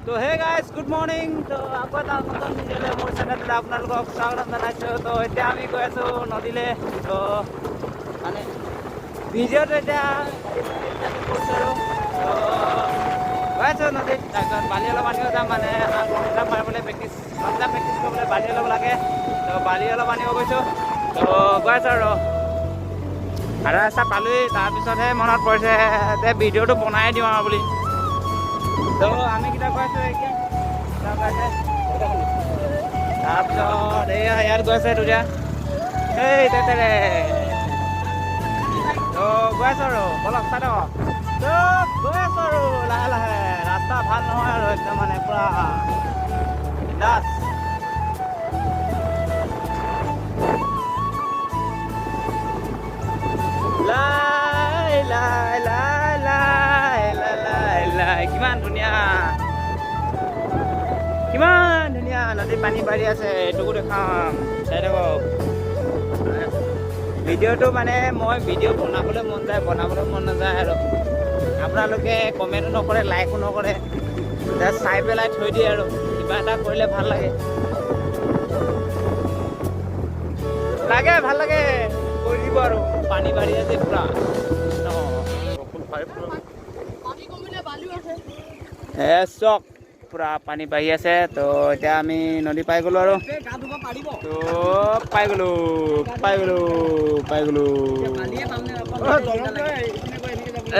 তো hey guys good morning. তো আকৌ এটা নতুন ভিডিঅ'লৈ মোৰ চেনেললৈ আপোনালোকক স্বাগতম জনাইছোঁ। তো এতিয়া আমি গৈ আছোঁ নদীলৈ। তো মানে ভিডিঅ'টো এতিয়া কৰিছোঁ আৰু গৈ আছোঁ নদীত। তাৰপিছত বালি অলপ আনিব যাম, মানে লং মাৰিবলৈ প্ৰেক্টিছ কৰিবলৈ বালি অলপ লাগে। তো বালি অলপ আনিব গৈছোঁ। তো গৈ আছোঁ আৰু আধা ৰাস্তা পালোঁহি। তাৰপিছতহে মনত পৰিছে যে ভিডিঅ'টো বনাই দিওঁ আৰু বুলি। তো আমি কেইটা গৈ আছোঁ এতিয়া তাৰপিছত এয়া ইয়াত গৈ আছে দুটা এই তেতেৰে। তো গৈ আছোঁ আৰু বলক চাই দিয়ক। তো গৈ আছোঁ আৰু লাহে লাহে। ৰাস্তা ভাল নহয় আৰু একদম মানে পূৰা বিন্দাছ। লাই লাই লাই লাই লাই লাই কিমান ধুনীয়া, কিমান ধুনীয়া নদী পানী বাঢ়ি আছে। এইটোকো দেখাম, চাই থাকক। ভিডিঅ'টো মানে মই ভিডিঅ' বনাবলৈ মন যায়, বনাবলৈ মন নাযায় আৰু আপোনালোকে কমেণ্টো নকৰে, লাইকো নকৰে, জাষ্ট চাই পেলাই থৈ দিয়ে আৰু কিবা এটা কৰিলে ভাল লাগে ভাল লাগে কৰি দিব আৰু। পানী বাঢ়ি আছে পুৰা চক পুৰা পানী বাঢ়ি আছে। তো এতিয়া আমি নদী পাই গ'লো আৰু তো পাই গ'লো।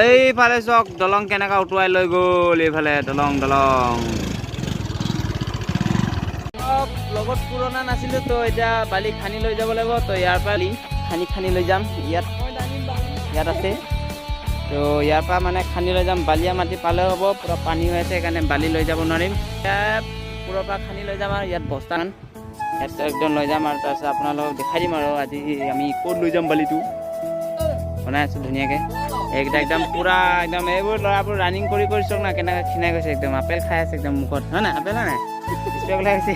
এইফালে চক দলং কেনেকৈ উটুৱাই লৈ গ'ল। এইফালে দলং লগত পুৰণা নাছিলোঁ। তো এতিয়া বালি খানি লৈ যাব লাগিব। তো ইয়াৰ পৰা খানি লৈ যাম। ইয়াত আছে। তো ইয়াৰ পৰা মানে খানি লৈ যাম। বালিয়া মাটি পালে হ'ব, পূৰা পানী হৈ আছে, সেইকাৰণে বালি লৈ যাব নোৱাৰিম। ইয়াত পুৰৰ পৰা খানি লৈ যাম আৰু ইয়াত বস্তামান ইয়াত একদম লৈ যাম আৰু তাৰপিছত আপোনালোকক দেখাই দিম আৰু আজি আমি ক'ত লৈ যাম। বালিটো বনাই আছোঁ ধুনীয়াকৈ। এইকেইটা একদম পূৰা একদম এইবোৰ ল'ৰাবোৰ ৰানিং কৰি চাওক না, কেনেকৈ খীনাই গৈছে। একদম আপেল খাই আছে একদম মুখত, হয় নাই? আপেল হয় নাই? স্পেক ওলাই গৈছে।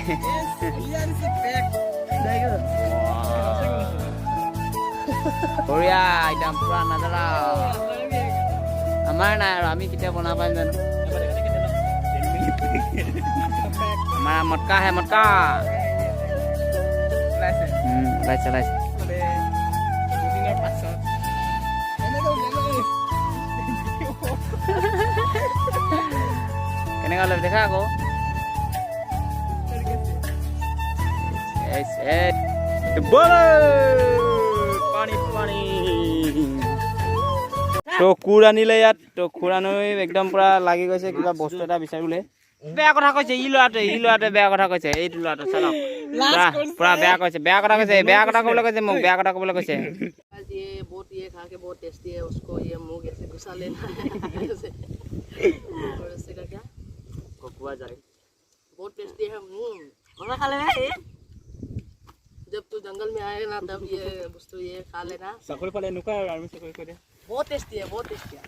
বঢ়িয়া একদম পুৰা নাজাৰা। আমাৰ নাই আৰু আমি কেতিয়া বনাব পাৰিম জানো? আমাৰ মটকা হে মটকা ওলাইছে। কেনেকুৱা ওলাব দেখা আকৌ। পানী তো কোৰ আনিলে ইয়াত। তো কোৰ আনি একদম পুৰা লাগি গৈছে কিবা বস্তু এটা বিচাৰিবলৈ। বেয়া কথা কৈছে ই ল'ৰাটোৱে বেয়া কথা কৈছে। এইটো ল'ৰাটো চাওক পুৰা বেয়া কৈছে, বেয়া কথা ক'বলৈ কৈছে মোক, বেয়া কথা ক'বলৈ কৈছে। बहुत ये खा के बहुत टेस्टी है, उसको ये मुंह ऐसे घुसा लेना है और इससे का क्या कोकुआ जाए बहुत टेस्टी है। और खा लेना ये, जब तू जंगल में आएगा ना तब ये वस्तु ये खा लेना। सकल पाले नुका आर्मी से कोई बहुत टेस्टी है, बहुत टेस्टी है।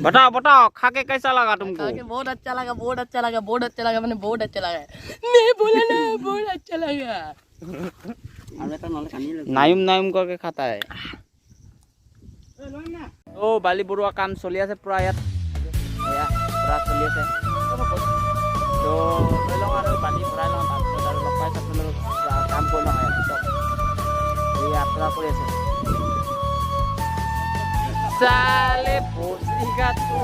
बताओ खा के कैसा लगा तुमको? खा के बहुत अच्छा लगा मैंने बहुत अच्छा लगा। मैं बोला ना बहुत अच्छा लगा। नायुम करके खाता है। तो बाली बुरुआ काम चली আছে পুৰা ইয়াত পুৰা চলি আছে। তো লৈ লওঁ আৰু বালি ভৰাই লওঁ, তাৰপিছত আৰু লগ পাই কাম কৰি লওঁ। এয়া পুৰা কৰি আছে চালে বস্তিকাটো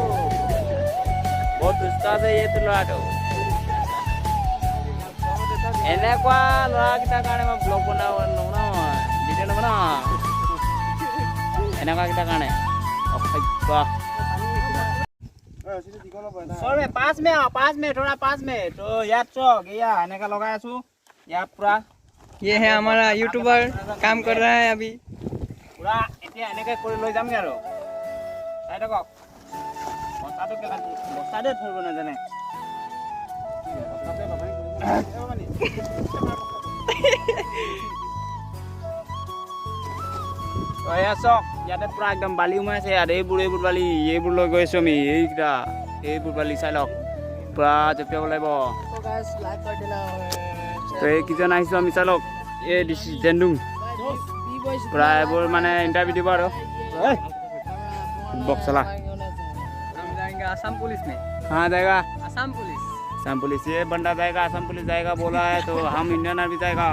বহুত দুষ্ট আছে এইটো ল'ৰাটো। এনেকুৱা ল'ৰাকেইটাৰ কাৰণে মই ব্লগ বনাব নবনাওঁ, ভিডিঅ' নবনাওঁ। এনেকুৱা কেইটাৰ কাৰণে অসভ্য। 5 मिनट थोड़ा 5 मिनट। तो याद चौक या এনেকা लगाई आसू यार पूरा। ये है हमारा यूट्यूबर, काम कर रहा है अभी पूरा। এতিয়া এনেকে কৰি লৈ যামগে আৰু চাই থাকক। বস্তাটো কেলা বস্তাতে ধৰিব নাজানে। এয়া চক ইয়াতে পুৰা একদম বালি সোমাইছে ইয়াত। এইবোৰ বালি এইবোৰ লৈ গৈ আছোঁ আমি। এইবোৰ বালি চাই লওক, পুৰা জঁপিয়াব লাগিব। তো এইকেইজন আহিছোঁ আমি, চাই লওক। এই জেন্দুং পুৰা এইবোৰ মানে ইণ্টাৰভিউ দিব আৰু বক্স চলা। आसाम पुलिस में। कहाँ जाएगा? आसाम पुलिस। आसाम पुलिस, ये बंदा जाएगा आसाम पुलिस जाएगा बोला है, तो हम इंडियन आर्मी जाएगा।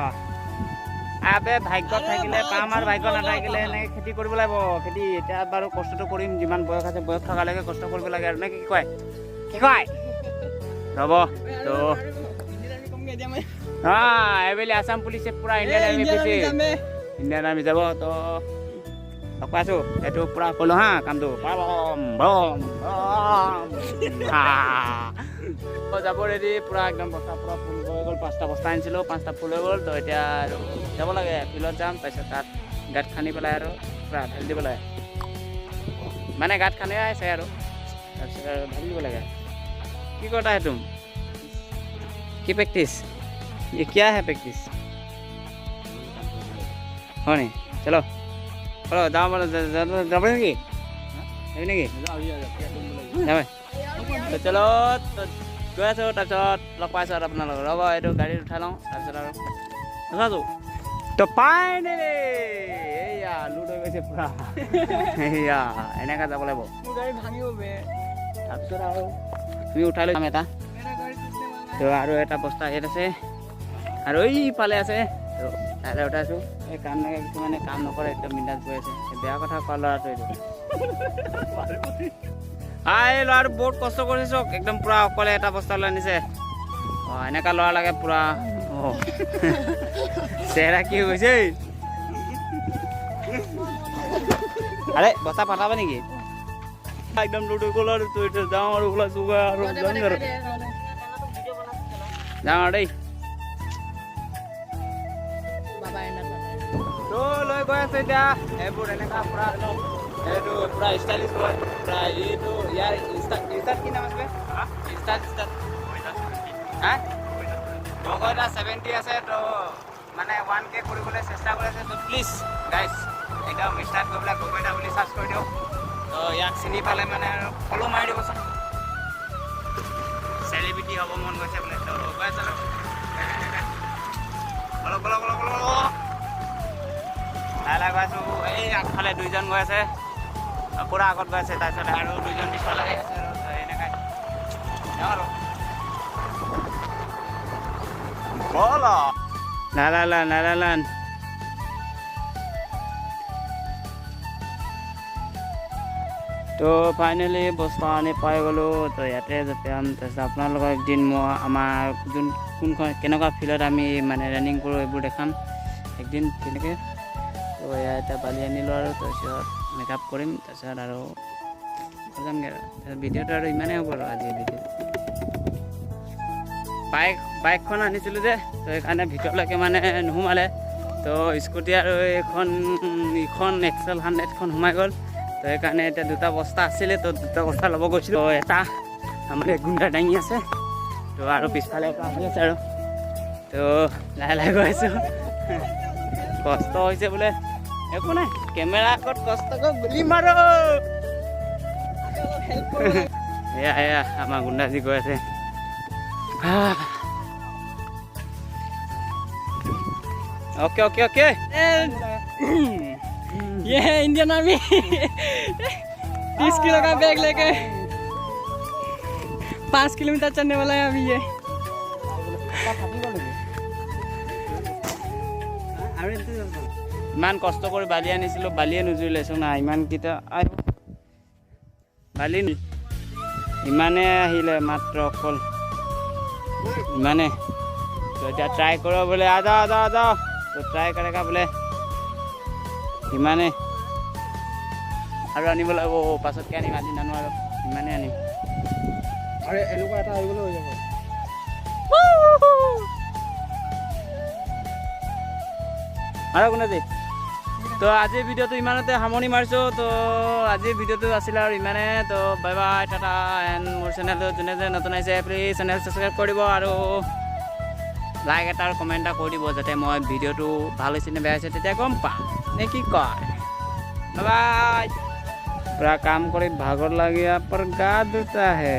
আবে ভাগ্য থাকিলে পাম আর ভাগ্য নাথাকিলে এনেকৈ খেতি কৰিব লাগিব। খেতি এতিয়া বাৰু কষ্টটো কৰিম, যিমান বয়স আছে বয়স থকালৈকে কষ্ট কৰিব লাগে আৰু নে কি কয়? কি কয়? ৰ'ব তো এইবেলি আসাম পুলিচে পুৰা ইণ্ডিয়ান আৰ্মি গৈছে, ইণ্ডিয়ান আৰ্মি যাব। তো লগ পাইছোঁ, এইটো পুৰা ক'লোঁ হা কামটো যাব ৰেডি পুৰা একদম বস্তা পুৰা ফুল হৈ গ'ল। 5টা বস্তা আনিছিলোঁ, 5টা ফুল হৈ গ'ল। তো এতিয়া আৰু যাব লাগে ফিল্ডত যাম, তাৰপিছত তাত গাঁত খান্দি পেলাই আৰু পুৰা ঢালি দিব লাগে, মানে গাঁত খান্দি আছে আৰু তাৰপিছত আৰু ঢালি দিব লাগে। কি करता है तुम? की प्रैक्टिस? ये क्या है प्रैक्टिस? हो नहीं, चलो चलो जाओ बोलो जाओ नेকি নেকি যাবে। তো চলো তো গৈ আছোঁ, তাৰপিছত লগ পাইছোঁ আৰু আপোনালোকক। ৰ'ব এইটো গাড়ীত উঠাই লওঁ, তাৰপিছত আৰু উঠাছোঁ। তো ফাইনেলি এইয়া লুড হৈ গৈছে পুৰা। এইয়া এনেকৈ যাব লাগিব। মোৰ গাড়ী ভাঙিব বে। তাৰপিছত আৰু তুমি উঠাই লৈ যাম এটা। তো আৰু এটা বস্তা ইয়াত আছে আৰু এইফালে আছে, তো তাতে উঠাইছোঁ। এই কাম লাগে, কিছুমানে কাম নকৰে, একদম বিন্দাছ গৈ আছে। বেয়া কথা কোৱা ল'ৰাটো এইটো। এই ল'ৰাটো বহুত কষ্ট কৰিছে, চক একদম পুৰা অকলে এটা বস্তা লৈ আনিছে। অঁ এনেকুৱা ল'ৰা লাগে পুৰা। অঁ চেহেৰা কি হৈছে? আৰে বস্তা ফাটাব নেকি? একদম লুডু গ'ল আৰু তো এতিয়া যাওঁ আৰু ওলাইছোঁ আৰু যাওঁ আৰু যাওঁ আৰু দেই। তো লৈ গৈ আছে এতিয়া এইবোৰ এনেকুৱা পুৰা এইটো পুৰা ষ্টাইলিছ হয় পুৰা। এইটো ইয়াৰ ষ্টাৰ্ট কি নাম আছে? ষ্টাৰ্ট হা লগৰ 70 আছে, তো মানে 1K কৰিবলৈ চেষ্টা কৰি আছে। তো প্লিজ গাইজ একদম ষ্টাৰ্ট কৰি পেলাই গগৈদা বুলি চাৰ্চ কৰি দিয়ক। তো ইয়াক চিনি পালে মানে আৰু ফ'ল' মাৰি দিবচোন। চেলিব্ৰিটি হ'ব মন গৈছে বোলে, তো গৈ আছে অলপ অলপ অলপ অলপ লাহে লাহে গৈ আছোঁ। এই আগফালে 2জন গৈ আছে, পুৰা আগত গৈ আছে, তাৰপিছত আৰু 2জন পিছফালে আহি আছে আৰু এনেকৈ যাওঁ আৰু ব'লা নালালান নালালান। তো ফাইনেলি বস্তা আনি পাই গ'লোঁ। তো ইয়াতে জপিয়াম, তাৰপিছত আপোনালোকক একদিন মই আমাৰ কোনখন কেনেকুৱা ফিল্ডত আমি মানে ৰানিং কৰোঁ এইবোৰ দেখাম একদিন তেনেকৈ। তো এয়া এতিয়া বালি আনিলোঁ আৰু তাৰপিছত মেকআপ কৰিম, তাৰপিছত আৰু যামগৈ আৰু তাৰপিছত ভিডিঅ'টো আৰু ইমানেই হ'ব আৰু আজি ভিডিঅ'। বাইকখন আনিছিলোঁ যে, তো সেইকাৰণে ভিতৰলৈকে মানে নোসোমালে। তো স্কুটি আৰু ইখন এক্সেল 100খন সোমাই গ'ল। তো সেইকাৰণে এতিয়া 2টা বস্তা আছিলে, তো 2টা বস্তা ল'ব গৈছিলোঁ। তো এটা আমাৰ গুণ্ডা দাঙি আছে, তো আৰু পিছফালে এটা আহি আছে আৰু। তো লাহে লাহে গৈ আছোঁ। কষ্ট হৈছে বোলে, একো নাই, কেমেৰা আগত কষ্ট কৰি গুলি মাৰো। এয়া এয়া আমাৰ গুণ্ডাজী গৈ আছে। ओके ओके ओके ये है इंडियन आर्मी। 30 किलो का बैग लेके 5 किलोमीटर चलने वाला है अभी ये। ইমান কষ্ট কৰি বালি আনিছিলোঁ, বালিয়ে নুজুৰিলেচোন না। ইমানকেইটা বালি ইমানে আহিলে মাত্ৰ অকল ইমানে। তো এতিয়া ট্ৰাই কৰোঁ বোলে, আজা আজা আজা। তো ট্ৰাই কৰেগা বোলে ইমানে, আৰু আনিব লাগিব। পাছতকৈ আনিম, আজি নানো আৰু ইমানে আনিম। আৰে এনেকুৱা এটা আহিবলৈ হৈ যাব। আৰু কোনে দে। তো আজিৰ ভিডিঅ'টো ইমানতে সামৰণি মাৰিছোঁ। তো আজিৰ ভিডিঅ'টো আছিলে আৰু ইমানে। তো বাই বাই, টাটা। এণ্ড মোৰ চেনেলটো যোনে যোনে নতুন আহিছে প্লিজ চেনেল ছাবস্ক্ৰাইব কৰি দিব আৰু লাইক এটা আৰু কমেণ্ট এটা কৰি দিব, যাতে মই ভিডিঅ'টো ভাল হৈছে নে বেয়া হৈছে তেতিয়া গম পাম নে কি কয়। Bye bye. পুৰা কাম কৰি ভাগৰ লাগি ইয়াৰ পৰা গা ধুতা হে।